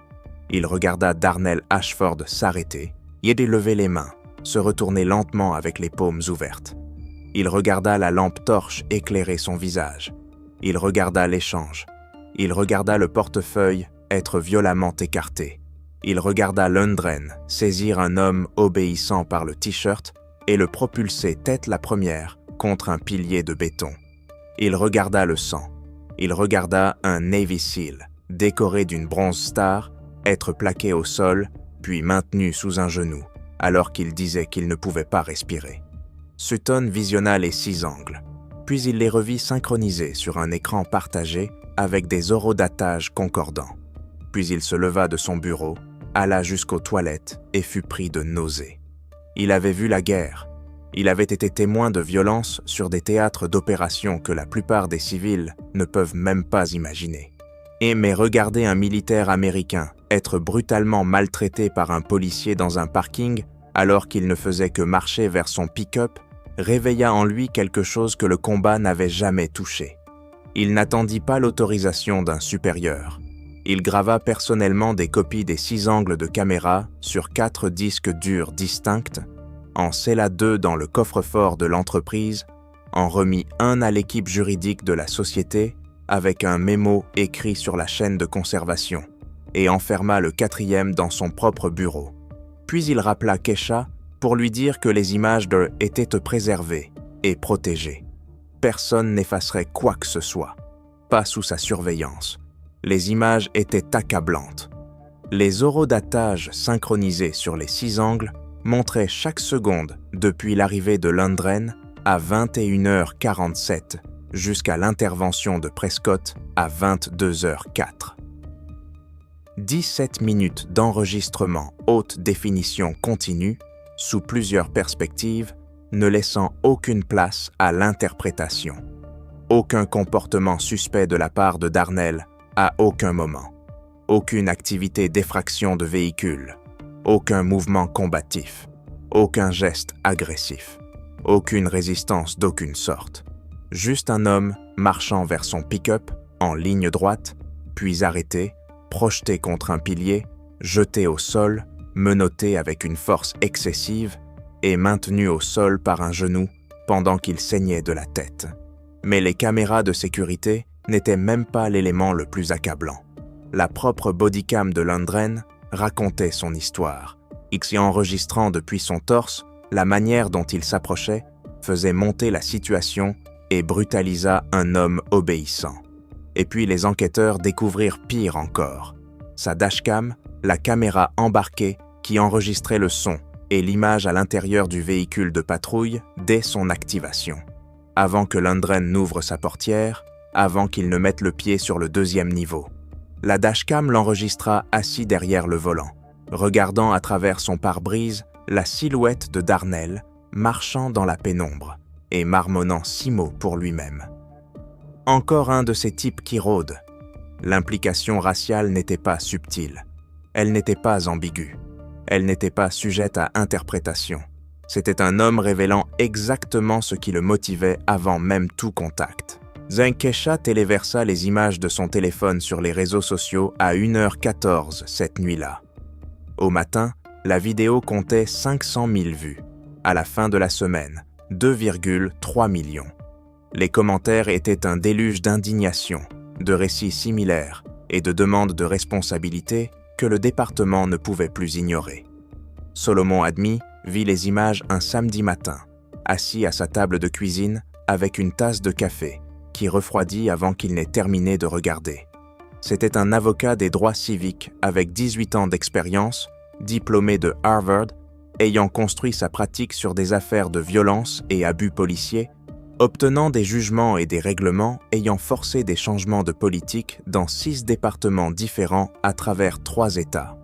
Il regarda Darnell Ashford s'arrêter, y lever les mains, se retourner lentement avec les paumes ouvertes. Il regarda la lampe torche éclairer son visage. Il regarda l'échange. Il regarda le portefeuille être violemment écarté. Il regarda Lundgren saisir un homme obéissant par le t-shirt et le propulser tête la première contre un pilier de béton. Il regarda le sang. Il regarda un Navy SEAL, décoré d'une bronze star, être plaqué au sol, puis maintenu sous un genou, alors qu'il disait qu'il ne pouvait pas respirer. Sutton visionna les 6 angles, puis il les revit synchronisés sur un écran partagé avec des horodatages concordants. Puis il se leva de son bureau, alla jusqu'aux toilettes et fut pris de nausées. Il avait vu la guerre. Il avait été témoin de violences sur des théâtres d'opérations que la plupart des civils ne peuvent même pas imaginer. Mais regarder un militaire américain être brutalement maltraité par un policier dans un parking alors qu'il ne faisait que marcher vers son pick-up réveilla en lui quelque chose que le combat n'avait jamais touché. Il n'attendit pas l'autorisation d'un supérieur. Il grava personnellement des copies des 6 angles de caméra sur 4 disques durs distincts, en scella 2 dans le coffre-fort de l'entreprise, en remit 1 à l'équipe juridique de la société avec un mémo écrit sur la chaîne de conservation et enferma le 4e dans son propre bureau. Puis il rappela Kesha pour lui dire que les images étaient préservées et protégées. personne n'effacerait quoi que ce soit. Pas sous sa surveillance. Les images étaient accablantes. Les horodatages synchronisés sur les 6 angles montraient chaque seconde depuis l'arrivée de Lundgren à 21h47 jusqu'à l'intervention de Prescott à 22h04. 17 minutes d'enregistrement haute définition continue, sous plusieurs perspectives, ne laissant aucune place à l'interprétation. Aucun comportement suspect de la part de Darnell à aucun moment. Aucune activité d'effraction de véhicule. Aucun mouvement combatif. Aucun geste agressif. Aucune résistance d'aucune sorte. Juste un homme marchant vers son pick-up en ligne droite, puis arrêté, projeté contre un pilier, jeté au sol, menotté avec une force excessive et maintenu au sol par un genou pendant qu'il saignait de la tête. Mais les caméras de sécurité n'étaient même pas l'élément le plus accablant. La propre bodycam de Lundgren racontait son histoire, y enregistrant depuis son torse la manière dont il s'approchait, faisait monter la situation et brutalisa un homme obéissant. Et puis les enquêteurs découvrirent pire encore. Sa dashcam, la caméra embarquée qui enregistrait le son et l'image à l'intérieur du véhicule de patrouille dès son activation. Avant que Lundgren n'ouvre sa portière, avant qu'il ne mette le pied sur le 2e niveau. La dashcam l'enregistra assis derrière le volant, regardant à travers son pare-brise la silhouette de Darnell marchant dans la pénombre et marmonnant 6 mots pour lui-même. Encore un de ces types qui rôdent. L'implication raciale n'était pas subtile. Elle n'était pas ambiguë. Elle n'était pas sujette à interprétation. C'était un homme révélant exactement ce qui le motivait avant même tout contact. Kesha téléversa les images de son téléphone sur les réseaux sociaux à 1h14 cette nuit-là. Au matin, la vidéo comptait 500 000 vues. À la fin de la semaine, 2,3 millions. Les commentaires étaient un déluge d'indignation, de récits similaires et de demandes de responsabilité que le département ne pouvait plus ignorer. Solomon Admi vit les images un samedi matin, assis à sa table de cuisine avec une tasse de café qui refroidit avant qu'il n'ait terminé de regarder. C'était un avocat des droits civiques avec 18 ans d'expérience, diplômé de Harvard, ayant construit sa pratique sur des affaires de violence et abus policiers, obtenant des jugements et des règlements ayant forcé des changements de politique dans 6 départements différents à travers 3 États.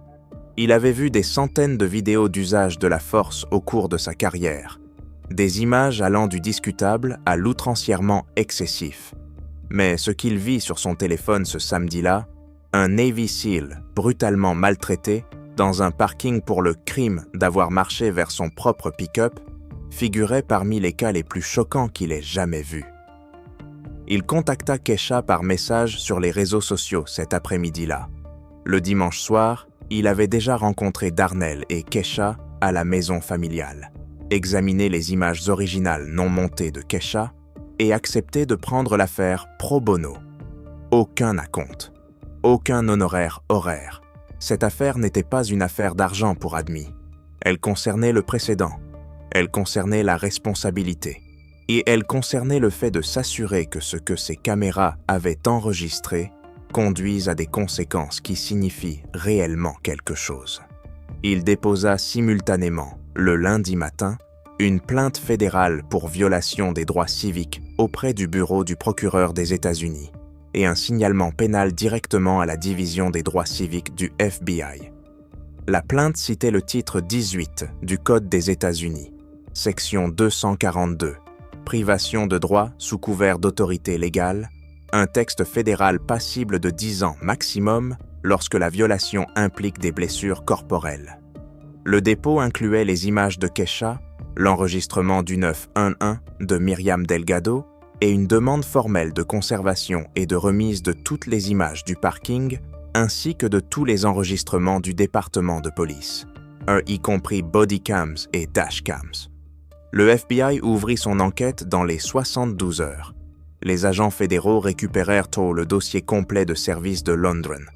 Il avait vu des centaines de vidéos d'usage de la force au cours de sa carrière, des images allant du discutable à l'outrancièrement excessif. Mais ce qu'il vit sur son téléphone ce samedi-là, un Navy SEAL brutalement maltraité dans un parking pour le crime d'avoir marché vers son propre pick-up, figurait parmi les cas les plus choquants qu'il ait jamais vus. Il contacta Kesha par message sur les réseaux sociaux cet après-midi-là. Le dimanche soir, il avait déjà rencontré Darnell et Kesha à la maison familiale, examiné les images originales non montées de Kesha et accepté de prendre l'affaire pro bono. Aucun acompte, aucun honoraire horaire. Cette affaire n'était pas une affaire d'argent pour Admi. Elle concernait le précédent. Elle concernait la responsabilité. Et elle concernait le fait de s'assurer que ce que ces caméras avaient enregistré conduise à des conséquences qui signifient réellement quelque chose. Il déposa simultanément, le lundi matin, une plainte fédérale pour violation des droits civiques auprès du bureau du procureur des États-Unis et un signalement pénal directement à la division des droits civiques du FBI. La plainte citait le titre 18 du Code des États-Unis, section 242, privation de droits sous couvert d'autorité légale, un texte fédéral passible de 10 ans maximum lorsque la violation implique des blessures corporelles. Le dépôt incluait les images de Kesha, l'enregistrement du 911 de Myriam Delgado et une demande formelle de conservation et de remise de toutes les images du parking ainsi que de tous les enregistrements du département de police, y compris bodycams et dashcams. Le FBI ouvrit son enquête dans les 72 heures. Les agents fédéraux récupérèrent le dossier complet de service de Lundgren,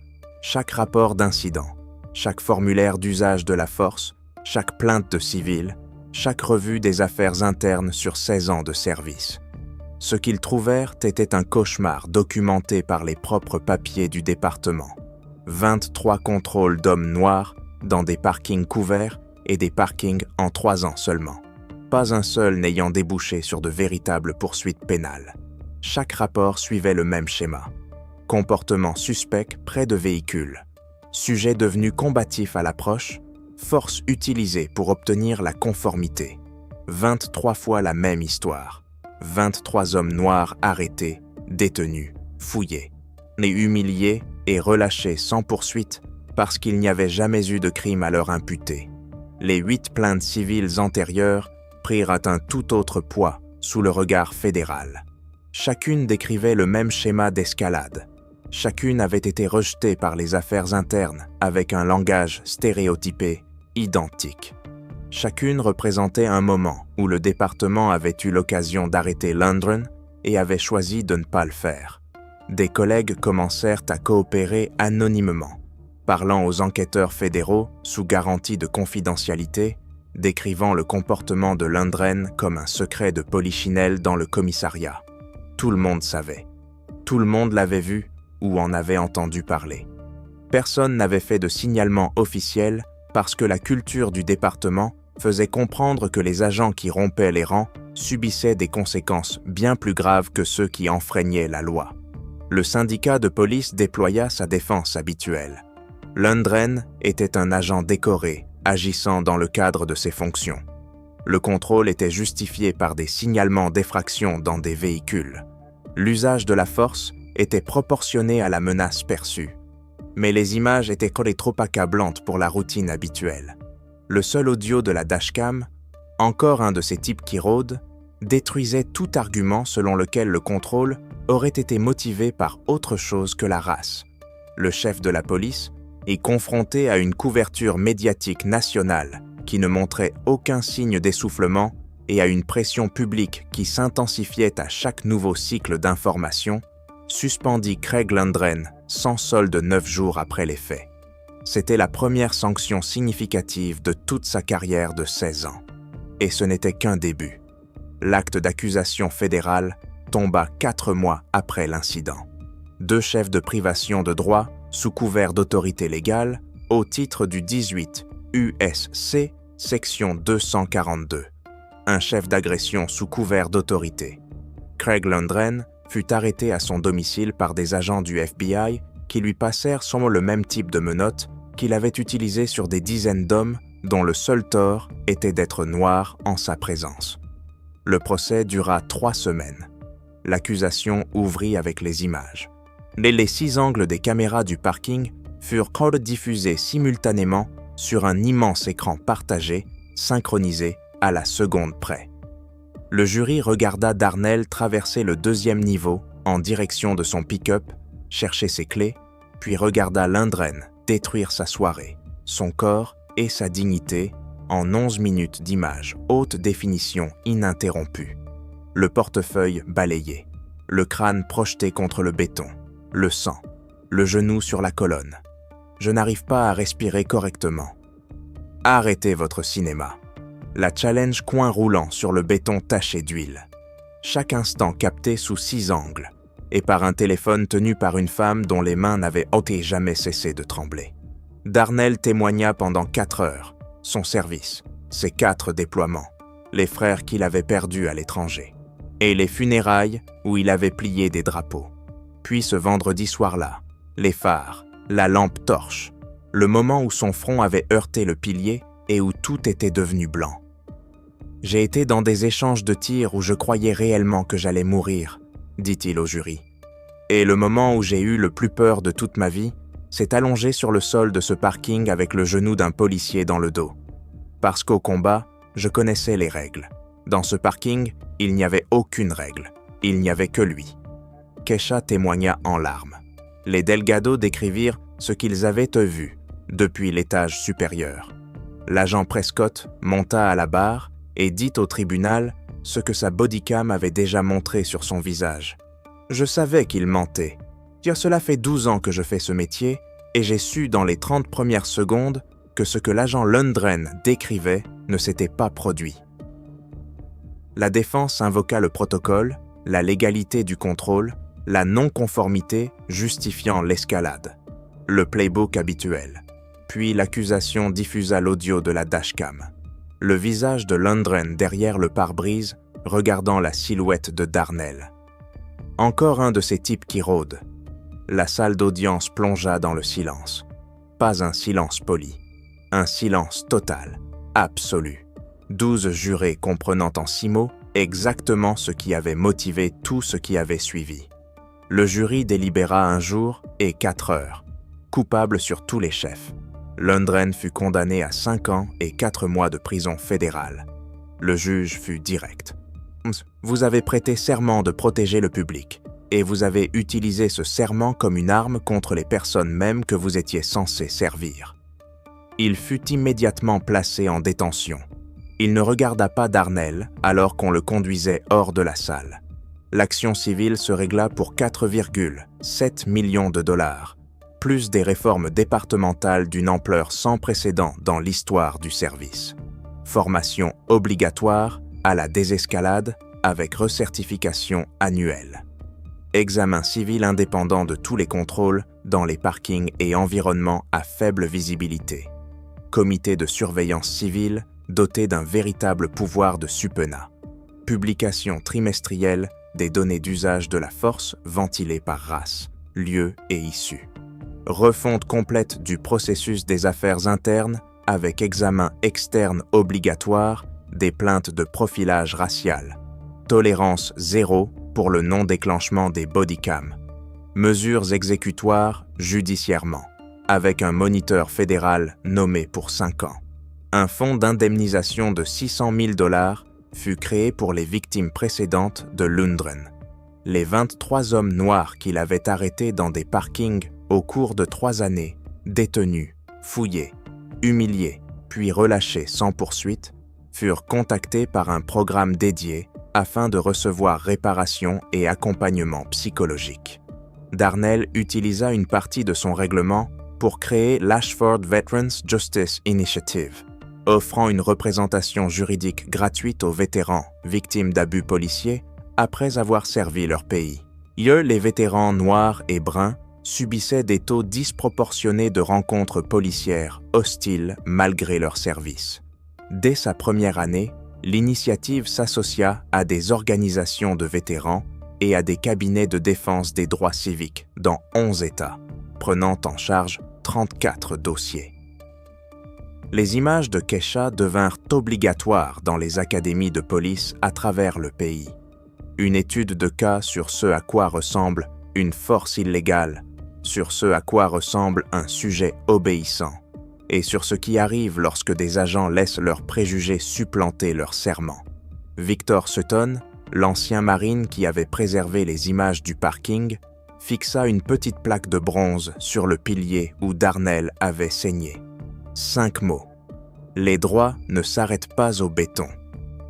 chaque rapport d'incident, chaque formulaire d'usage de la force, chaque plainte de civil, chaque revue des affaires internes sur 16 ans de service. Ce qu'ils trouvèrent était un cauchemar documenté par les propres papiers du département. 23 contrôles d'hommes noirs dans des parkings couverts et des parkings en 3 ans seulement. Pas un seul n'ayant débouché sur de véritables poursuites pénales. Chaque rapport suivait le même schéma. Comportement suspect près de véhicules. Sujet devenu combatif à l'approche. Force utilisée pour obtenir la conformité. 23 fois la même histoire. 23 hommes noirs arrêtés, détenus, fouillés, et humiliés et relâchés sans poursuite parce qu'il n'y avait jamais eu de crime à leur imputer. Les 8 plaintes civiles antérieures prirent un tout autre poids sous le regard fédéral. Chacune décrivait le même schéma d'escalade. Chacune avait été rejetée par les affaires internes avec un langage stéréotypé, identique. Chacune représentait un moment où le département avait eu l'occasion d'arrêter Lundgren et avait choisi de ne pas le faire. Des collègues commencèrent à coopérer anonymement, parlant aux enquêteurs fédéraux sous garantie de confidentialité, décrivant le comportement de Lundgren comme un secret de polichinelle dans le commissariat. Tout le monde savait. Tout le monde l'avait vu ou en avait entendu parler. Personne n'avait fait de signalement officiel parce que la culture du département faisait comprendre que les agents qui rompaient les rangs subissaient des conséquences bien plus graves que ceux qui enfreignaient la loi. Le syndicat de police déploya sa défense habituelle. Lundgren était un agent décoré, agissant dans le cadre de ses fonctions. Le contrôle était justifié par des signalements d'effraction dans des véhicules. L'usage de la force était proportionné à la menace perçue. Mais les images étaient trop accablantes pour la routine habituelle. Le seul audio de la dashcam, encore un de ces types qui rôdent, détruisait tout argument selon lequel le contrôle aurait été motivé par autre chose que la race. Le chef de la police est confronté à une couverture médiatique nationale qui ne montrait aucun signe d'essoufflement et à une pression publique qui s'intensifiait à chaque nouveau cycle d'information, suspendit Craig Lundgren sans solde 9 jours après les faits. C'était la première sanction significative de toute sa carrière de 16 ans. Et ce n'était qu'un début. L'acte d'accusation fédéral tomba 4 mois après l'incident. 2 chefs de privation de droit sous couvert d'autorité légale au titre du 18 USC, section 242. Un chef d'agression sous couvert d'autorité. Craig Lundgren fut arrêté à son domicile par des agents du FBI qui lui passèrent sûrement le même type de menottes qu'il avait utilisé sur des dizaines d'hommes dont le seul tort était d'être noirs en sa présence. Le procès dura 3 semaines. L'accusation ouvrit avec les images. Les 6 angles des caméras du parking furent diffusés simultanément sur un immense écran partagé, synchronisé à la seconde près. Le jury regarda Darnell traverser le 2e niveau en direction de son pick-up, chercher ses clés, puis regarda Lundgren détruire sa soirée, son corps et sa dignité en 11 minutes d'images haute définition ininterrompue. Le portefeuille balayé, le crâne projeté contre le béton, le sang, le genou sur la colonne. Je n'arrive pas à respirer correctement. Arrêtez votre cinéma. La challenge coin roulant sur le béton taché d'huile. Chaque instant capté sous 6 angles et par un téléphone tenu par une femme dont les mains n'avaient jamais cessé de trembler. Darnell témoigna pendant 4 heures, son service, ses 4 déploiements, les frères qu'il avait perdus à l'étranger, et les funérailles où il avait plié des drapeaux. Puis ce vendredi soir-là, les phares, la lampe torche, le moment où son front avait heurté le pilier et où tout était devenu blanc. J'ai été dans des échanges de tirs où je croyais réellement que j'allais mourir, dit-il au jury. Et le moment où j'ai eu le plus peur de toute ma vie, s'est allongé sur le sol de ce parking avec le genou d'un policier dans le dos. Parce qu'au combat, je connaissais les règles. Dans ce parking, il n'y avait aucune règle. Il n'y avait que lui. Kesha témoigna en larmes. Les Delgado décrivirent ce qu'ils avaient vu depuis l'étage supérieur. L'agent Prescott monta à la barre et dit au tribunal ce que sa bodycam avait déjà montré sur son visage. Je savais qu'il mentait. Cela fait 12 ans que je fais ce métier et j'ai su dans les 30 premières secondes que ce que l'agent Lundgren décrivait ne s'était pas produit. La défense invoqua le protocole la légalité du contrôle, la non-conformité justifiant l'escalade. Le playbook habituel. Puis l'accusation diffusa l'audio de la dashcam. Le visage de Lundgren derrière le pare-brise, regardant la silhouette de Darnell. Encore un de ces types qui rôdent. La salle d'audience plongea dans le silence. Pas un silence poli. Un silence total, absolu. 12 jurés comprenant en 6 mots exactement ce qui avait motivé tout ce qui avait suivi. Le jury délibéra 1 jour et 4 heures. Coupable sur tous les chefs. Lundgren fut condamné à 5 ans et 4 mois de prison fédérale. Le juge fut direct. Vous avez prêté serment de protéger le public, et vous avez utilisé ce serment comme une arme contre les personnes mêmes que vous étiez censé servir. Il fut immédiatement placé en détention. Il ne regarda pas Darnell alors qu'on le conduisait hors de la salle. L'action civile se régla pour 4,7 millions de dollars, plus des réformes départementales d'une ampleur sans précédent dans l'histoire du service. Formation obligatoire à la désescalade avec recertification annuelle. Examen civil indépendant de tous les contrôles dans les parkings et environnements à faible visibilité. Comité de surveillance civile doté d'un véritable pouvoir de subpoena. Publication trimestrielle des données d'usage de la force ventilées par race, lieu et issue. Refonte complète du processus des affaires internes avec examen externe obligatoire des plaintes de profilage racial. Tolérance 0 pour le non-déclenchement des bodycams. Mesures exécutoires judiciairement, avec un moniteur fédéral nommé pour 5 ans. Un fonds d'indemnisation de 600 000 $ fut créé pour les victimes précédentes de Lundgren. Les 23 hommes noirs qu'il avait arrêtés dans des parkings au cours de 3 années, détenus, fouillés, humiliés, puis relâchés sans poursuite, furent contactés par un programme dédié afin de recevoir réparation et accompagnement psychologique. Darnell utilisa une partie de son règlement pour créer l'Ashford Veterans Justice Initiative, offrant une représentation juridique gratuite aux vétérans victimes d'abus policiers après avoir servi leur pays. Les vétérans noirs et bruns subissaient des taux disproportionnés de rencontres policières hostiles malgré leur service. Dès sa première année, l'initiative s'associa à des organisations de vétérans et à des cabinets de défense des droits civiques dans 11 États, prenant en charge 34 dossiers. Les images de Kesha devinrent obligatoires dans les académies de police à travers le pays. Une étude de cas sur ce à quoi ressemble une force illégale, sur ce à quoi ressemble un sujet obéissant, et sur ce qui arrive lorsque des agents laissent leurs préjugés supplanter leur serment. Victor Sutton, l'ancien marine qui avait préservé les images du parking, fixa une petite plaque de bronze sur le pilier où Darnell avait saigné. 5 mots. Les droits ne s'arrêtent pas au béton.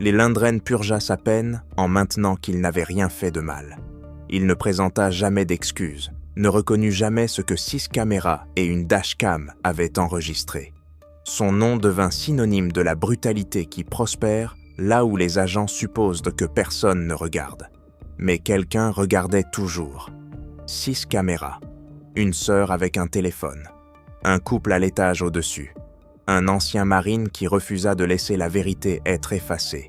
Les Lundgren purgea sa peine en maintenant qu'il n'avait rien fait de mal. Il ne présenta jamais d'excuses, ne reconnut jamais ce que 6 caméras et une dashcam avaient enregistré. Son nom devint synonyme de la brutalité qui prospère là où les agents supposent que personne ne regarde. Mais quelqu'un regardait toujours. 6 caméras, une sœur avec un téléphone, un couple à l'étage au-dessus, un ancien marine qui refusa de laisser la vérité être effacée,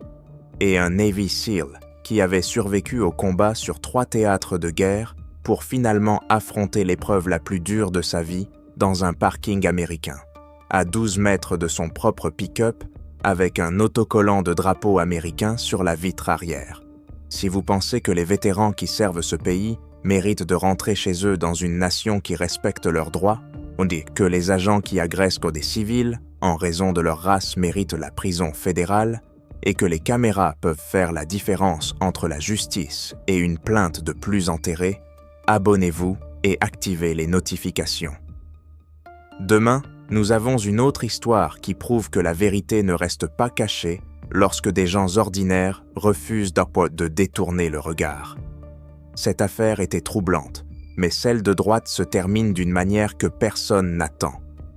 et un Navy SEAL qui avait survécu au combat sur 3 théâtres de guerre pour finalement affronter l'épreuve la plus dure de sa vie dans un parking américain, à 12 mètres de son propre pick-up, avec un autocollant de drapeau américain sur la vitre arrière. Si vous pensez que les vétérans qui servent ce pays méritent de rentrer chez eux dans une nation qui respecte leurs droits, on dit que les agents qui agressent des civils, en raison de leur race, méritent la prison fédérale, et que les caméras peuvent faire la différence entre la justice et une plainte de plus enterrée, abonnez-vous et activez les notifications. Demain, nous avons une autre histoire qui prouve que la vérité ne reste pas cachée lorsque des gens ordinaires refusent de détourner le regard. Cette affaire était troublante, mais celle de droite se termine d'une manière que personne n'attend.